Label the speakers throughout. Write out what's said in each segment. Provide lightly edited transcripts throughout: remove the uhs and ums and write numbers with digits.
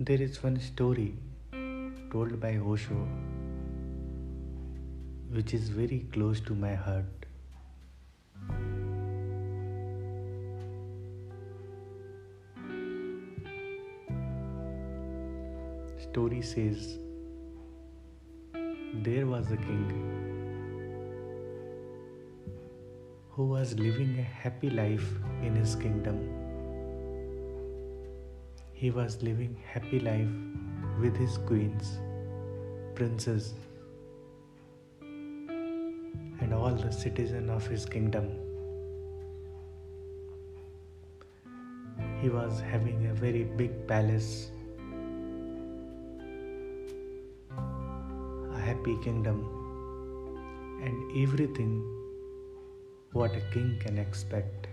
Speaker 1: There is one story told by Osho which is very close to my heart. Story says there was a king who was living a happy life in his kingdom. He was living happy life with his queens, princes, and all the citizens of his kingdom. He was having a very big palace, a happy kingdom, and everything what a king can expect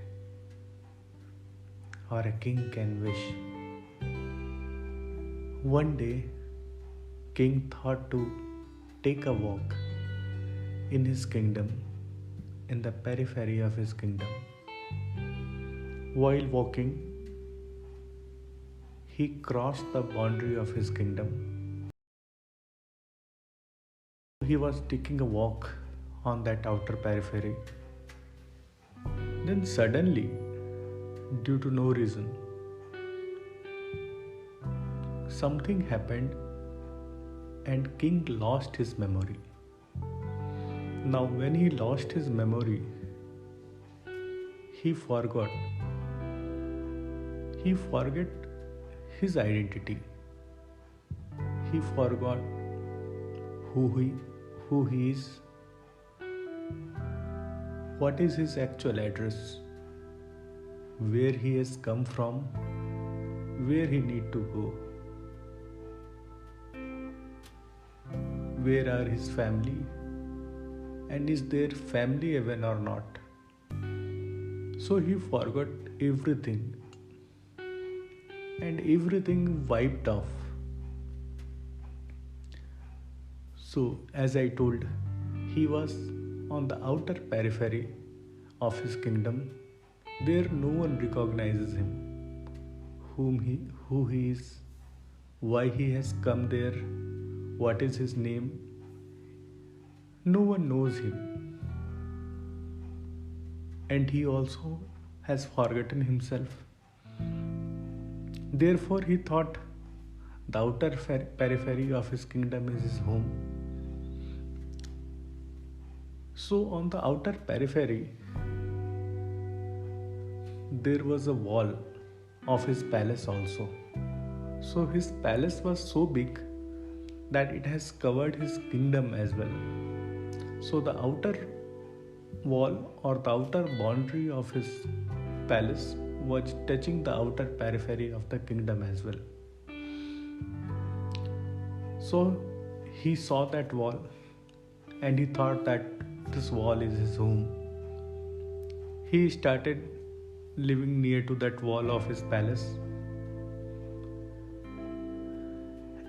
Speaker 1: or a king can wish. One day, king thought to take a walk in his kingdom, in the periphery of his kingdom. While walking, he crossed the boundary of his kingdom. He was taking a walk on that outer periphery. Then suddenly, due to no reason, something happened and king lost his memory. Now when he lost his memory, he forgot his identity. He forgot who he is, what is his actual address, where he has come from, where he need to go, where are his family, and is their family even or not. So he forgot everything and everything wiped off. So, as I told, he was on the outer periphery of his kingdom. There no one recognizes him, who he is, why he has come there, what is his name. No one knows him. And he also has forgotten himself. Therefore, he thought the outer periphery of his kingdom is his home. So, on the outer periphery, there was a wall of his palace also. So, his palace was so big that it has covered his kingdom as well. So, the outer wall or the outer boundary of his palace was touching the outer periphery of the kingdom as well. So he saw that wall and he thought that this wall is his home. He started living near to that wall of his palace,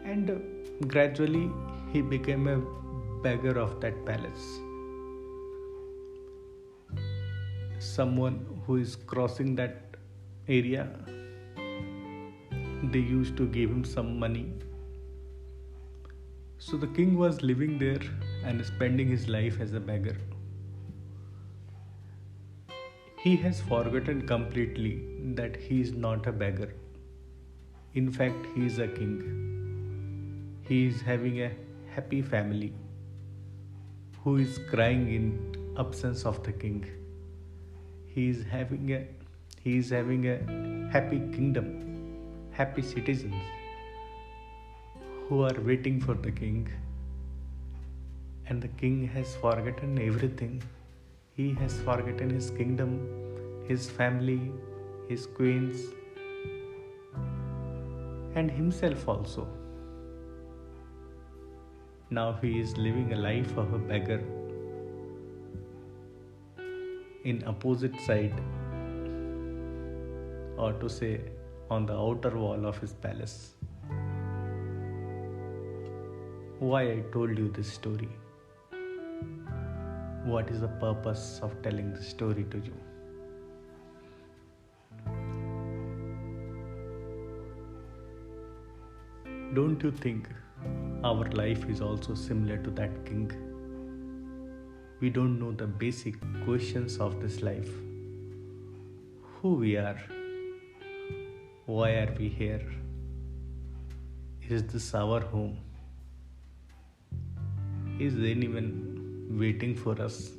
Speaker 1: and gradually he became a beggar of that palace. Someone who is crossing that area, they used to give him some money. So the king was living there and spending his life as a beggar. He has forgotten completely that he is not a beggar. In fact, he is a king. He is having a happy family who is crying in absence of the king. He is having a happy kingdom, happy citizens who are waiting for the king. And the king has forgotten everything. He has forgotten his kingdom, his family, his queens, and himself also. Now he is living a life of a beggar in opposite side, or to say on the outer wall of his palace. Why I told you this story? What is the purpose of telling this story to you? Don't you think our life is also similar to that king? We don't know the basic questions of this life: who we are, why are we here, is this our home, is anyone waiting for us,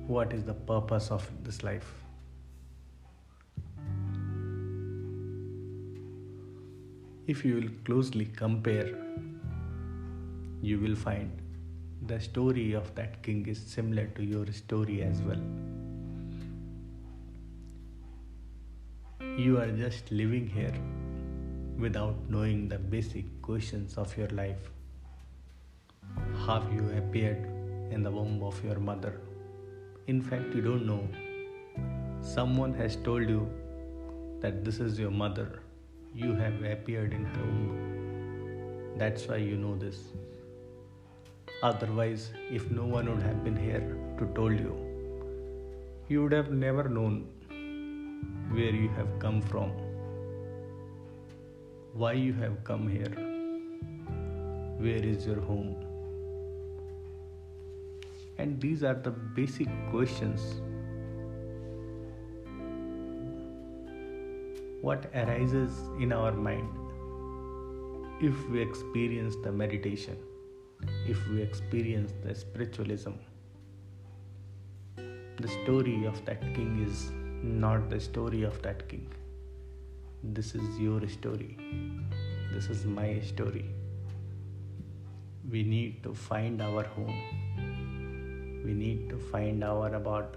Speaker 1: what is the purpose of this life? If you will closely compare, you will find the story of that king is similar to your story as well. You are just living here without knowing the basic questions of your life. How you appeared in the womb of your mother. In fact, you don't know. Someone has told you that this is your mother. You have appeared in her womb. That's why you know this. Otherwise, if no one would have been here to told you, you would have never known where you have come from, why you have come here, where is your home. And these are the basic questions what arises in our mind if we experience the meditation, if we experience the spiritualism. The story of that king is not the story of that king. This is your story. This is my story. We need to find our home. We need to find our about.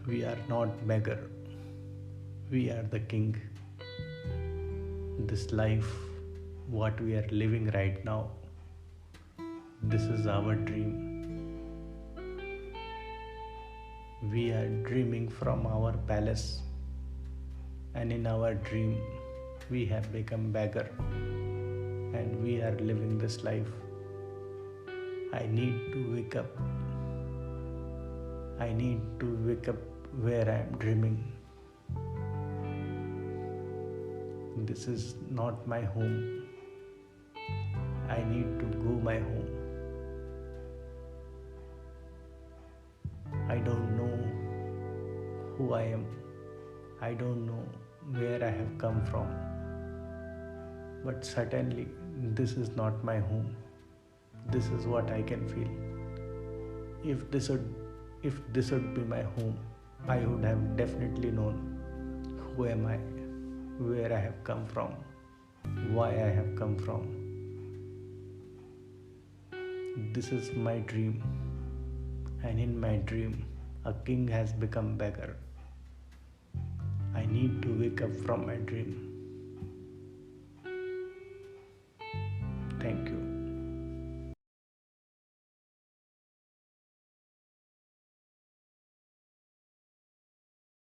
Speaker 1: We are not beggar. We are the king. This life, what we are living right now, this is our dream. We are dreaming from our palace, and in our dream we have become beggar, and we are living this life. I need to wake up. I need to wake up where I am dreaming. This is not my home. I need to go my home. I don't know who I am. I don't know where I have come from. But certainly this is not my home. This is what I can feel. If this would be my home, I would have definitely known who am I, where I have come from, why I have come from. This is my dream, and in my dream, a king has become beggar. I need to wake up from my dream.